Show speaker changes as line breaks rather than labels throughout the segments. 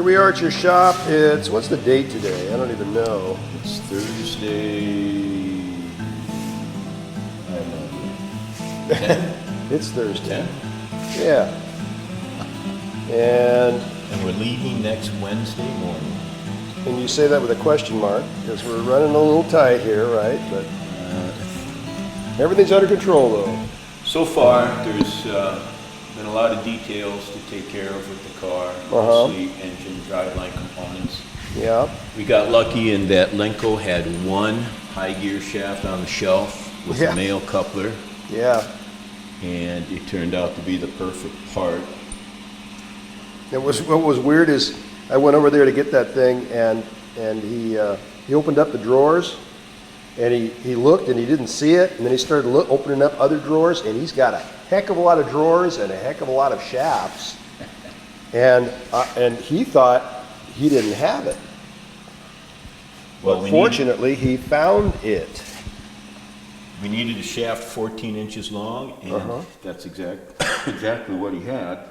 Here we are at your shop. It's, what's the date today? I don't even know.
It's Thursday. I don't know. 10?
It's Thursday.
10?
Yeah. And
we're leaving next Wednesday morning.
And you say that with a question mark, because we're running a little tight here, right? But everything's under control, though.
So far, there's been a lot of details to take care of with the car, mostly engine, driveline components.
Yeah.
We got lucky in that Lenco had one high gear shaft on the shelf with a male coupler.
Yeah.
And it turned out to be the perfect part.
What was weird is I went over there to get that thing, and he opened up the drawers, and he looked and he didn't see it, and then he started opening up other drawers, and he's got a heck of a lot of drawers and a heck of a lot of shafts, and he thought he didn't have it. Well, but fortunately, he found it.
We needed a shaft 14 inches long, and that's exactly what he had.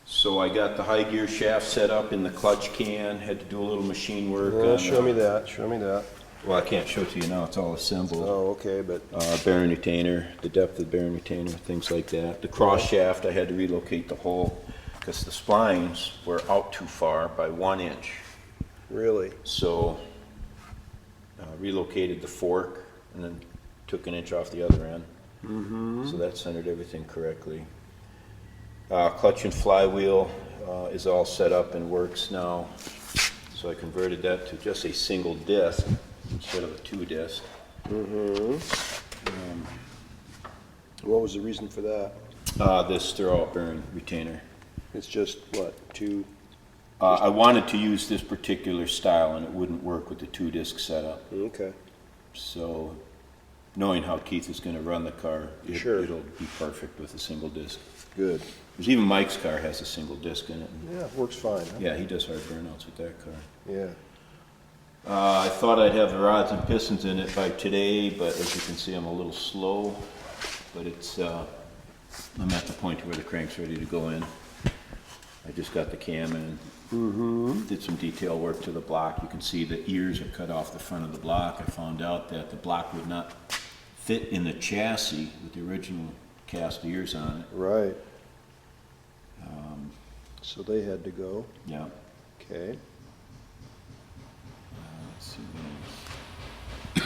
So I got the high gear shaft set up in the clutch can, had to do a little machine work.
Show me that, show me that.
Well, I can't show it to you now, it's all assembled.
Oh, okay, but...
bearing retainer, the depth of the bearing retainer, things like that. The cross shaft, I had to relocate the hole because the splines were out too far by 1 inch.
Really?
So, relocated the fork and then took 1 inch off the other end. So that centered everything correctly. Clutch and flywheel is all set up and works now. So I converted that to just a single disc instead of a 2-disc.
What was the reason for that?
This throw-out bearing retainer.
It's just, what, 2?
I wanted to use this particular style and it wouldn't work with the 2-disc setup.
Okay.
So knowing how Keith is going to run the car, it'll be perfect with a single disc.
Good.
Because even Mike's car has a single disc in it.
Yeah, it works fine. Huh?
Yeah, he does hard burnouts with that car.
Yeah.
I thought I'd have the rods and pistons in it by today, but as you can see, I'm a little slow. But it's, I'm at the point where the crank's ready to go in. I just got the cam in, did some detail work to the block. You can see the ears are cut off the front of the block. I found out that the block would not fit in the chassis with the original cast ears on it.
Right. So they had to go.
Yeah.
Okay.
Let's see. I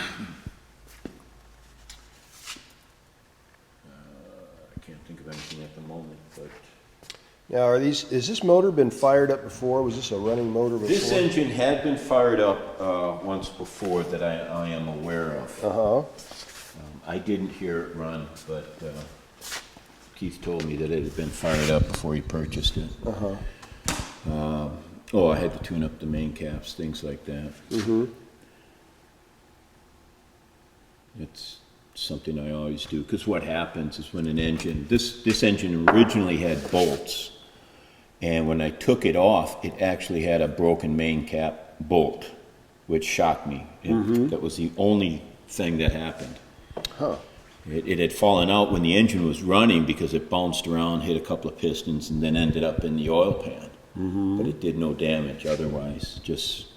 can't think of anything at the moment, but.
Now, is this motor been fired up before? Was this a running motor before?
This engine had been fired up once before that I am aware of. I didn't hear it run, but Keith told me that it had been fired up before he purchased it. I had to tune up the main caps, things like that. It's something I always do, because what happens is when an engine, this engine originally had bolts, and when I took it off, it actually had a broken main cap bolt, which shocked me. That was the only thing that happened. It had fallen out when the engine was running because it bounced around, hit a couple of pistons, and then ended up in the oil pan. But it did no damage otherwise, just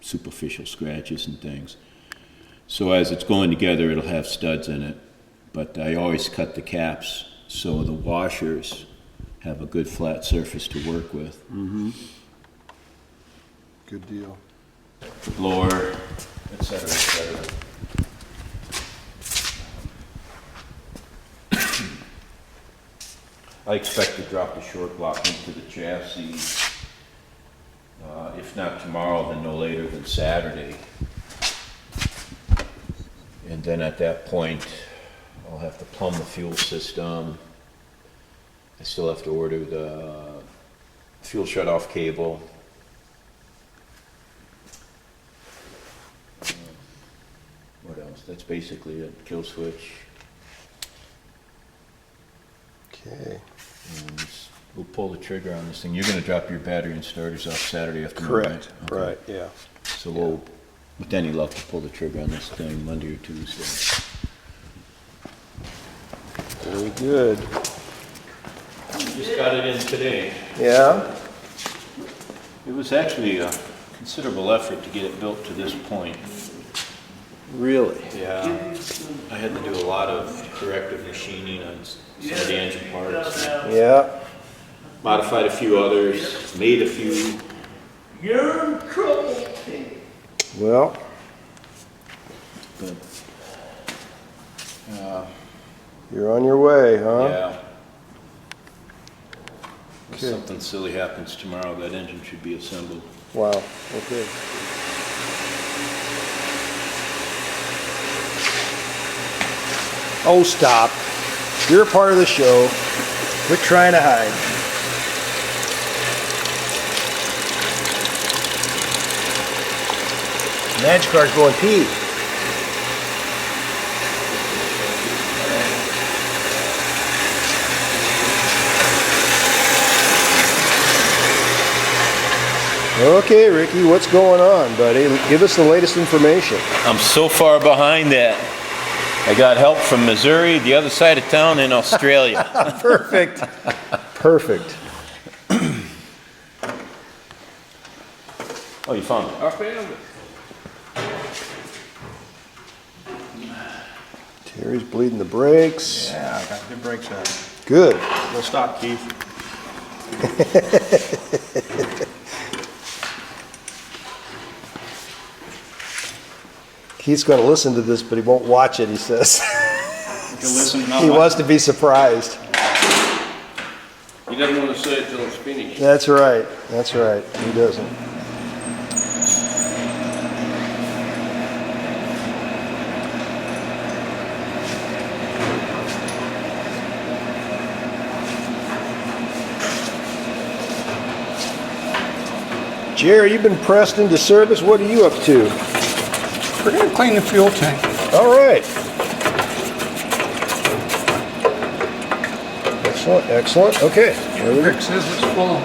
superficial scratches and things. So as it's going together, it'll have studs in it. But I always cut the caps so the washers have a good flat surface to work with.
Good deal.
Blower, et cetera, et cetera. I expect to drop the short block into the chassis, if not tomorrow, then no later than Saturday. And then at that point, I'll have to plumb the fuel system. I still have to order the fuel shutoff cable. What else? That's basically it. Kill switch.
Okay.
And we'll pull the trigger on this thing. You're going to drop your battery and starters off Saturday afternoon,
Correct.
right? Okay.
Right, yeah.
So we'll, with any luck, we'll pull the trigger on this thing Monday or Tuesday.
Very good.
just got it in today.
Yeah?
It was actually a considerable effort to get it built to this point.
Really?
Yeah, I had to do a lot of corrective machining on some of the engine parts.
Yeah.
Modified a few others, made a few.
You're in trouble.
Well,
But,
you're on your way, huh?
yeah. If
Okay.
something silly happens tomorrow, that engine should be assembled.
Wow, okay. Oh, stop. You're a part of the show. Quit trying to hide. Magic car's going pee. Okay, Ricky, what's going on, buddy? Give us the latest information.
I'm so far behind that I got help from Missouri, the other side of town, and Australia.
Perfect. Perfect.
Oh, you found it?
I found it.
Terry's bleeding the brakes.
Yeah, I got the brakes on.
Good.
We'll stop, Keith.
Keith's going to listen to this, but he won't watch it, he says.
You can listen and not
He
watch.
wants to be surprised.
He doesn't want to say it till it's finished.
That's right. That's right. He doesn't. Jerry, you've been pressed into service. What are you up to?
We're going to clean the fuel tank.
All right. Excellent, excellent. Okay. There we go.
Rick says it's full of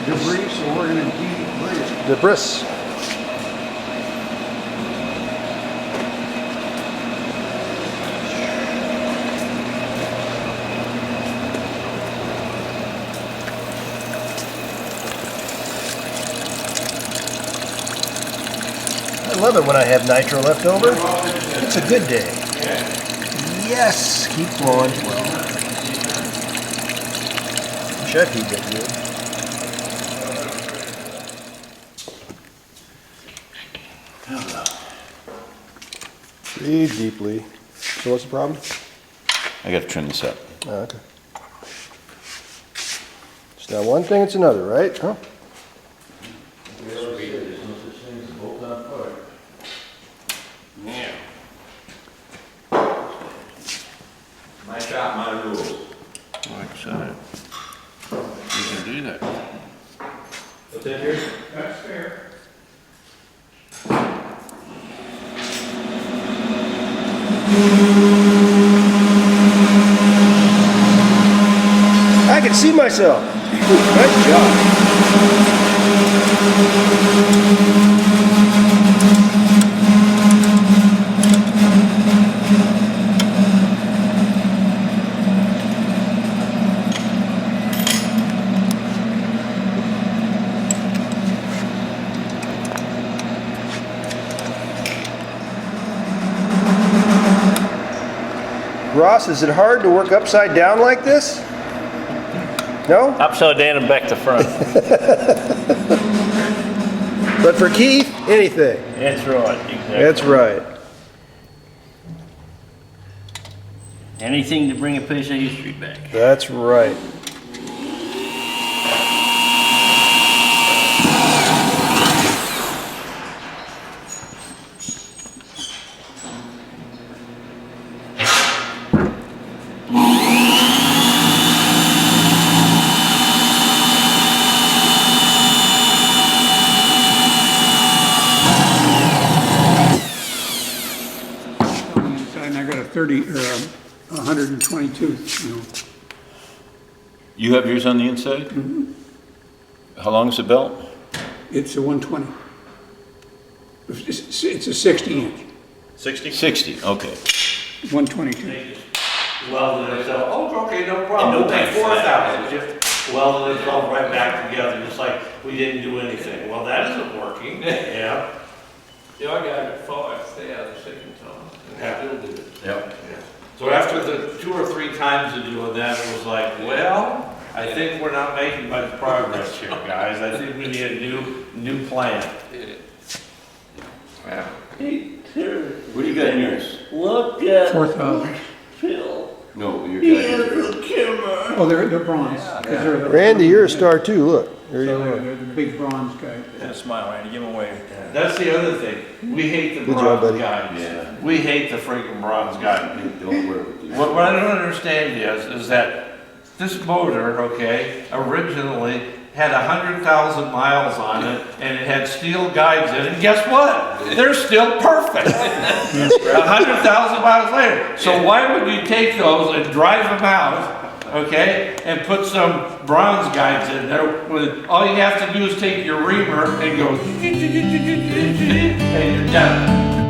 debris, so we're going to debris it.
Debris. I love it when I have nitro left over. It's a good day. Yes, keep flowing. Should he get good? Breathe deeply. So what's the problem?
I gotta trim this up.
Oh, okay. It's not one thing, it's another, right? Huh?
Yeah.
My shop, my rules.
Like I said, you can do that.
What's that here?
That's fair.
I can see myself. Good job. Ross, is it hard to work upside down like this? No?
Upside down and back to front.
But for Keith, anything.
That's right, exactly.
That's right.
Anything to bring a piece of history back.
That's right.
On the inside, and I got a 30 or a 122, you know.
You have yours on the inside? Mm-hmm. How long is the belt?
It's a 120. It's a 60 inch,
60? 60, okay.
122.
welded itself, oh, okay, no
And
problem,
no
we'll take
time flat.
4,000. Just welded itself right back together, just like we didn't do anything. Well, that isn't working, yeah.
Yeah, I got it at 5, stay out of the second time.
Yeah.
Still do it.
Yep. So after the 2 or 3 times of doing that, it was like, well, I think we're not making much progress here, guys. I think we need a new plan.
Yeah.
Hey, Terry,
What do you got in yours?
look at
4,000.
Phil.
No, your
He
guy.
has a camera.
Oh, they're bronze. 'cause they're the-
Randy, you're a star too, look. There you
So
are.
they're the big bronze guy.
Just smile, Randy, give him a wave.
That's the other thing. We hate the
Good job,
bronze
buddy.
guys.
Yeah.
We hate the freaking bronze guys.
Don't work with these.
What I don't understand is that this motor, okay, originally had 100,000 miles on it, and it had steel guides in it, and guess what? They're still perfect. 100,000 miles later. So why would you take those and drive them out, okay, and put some bronze guides in there, when all you have to do is take your reamer and go, and you're done.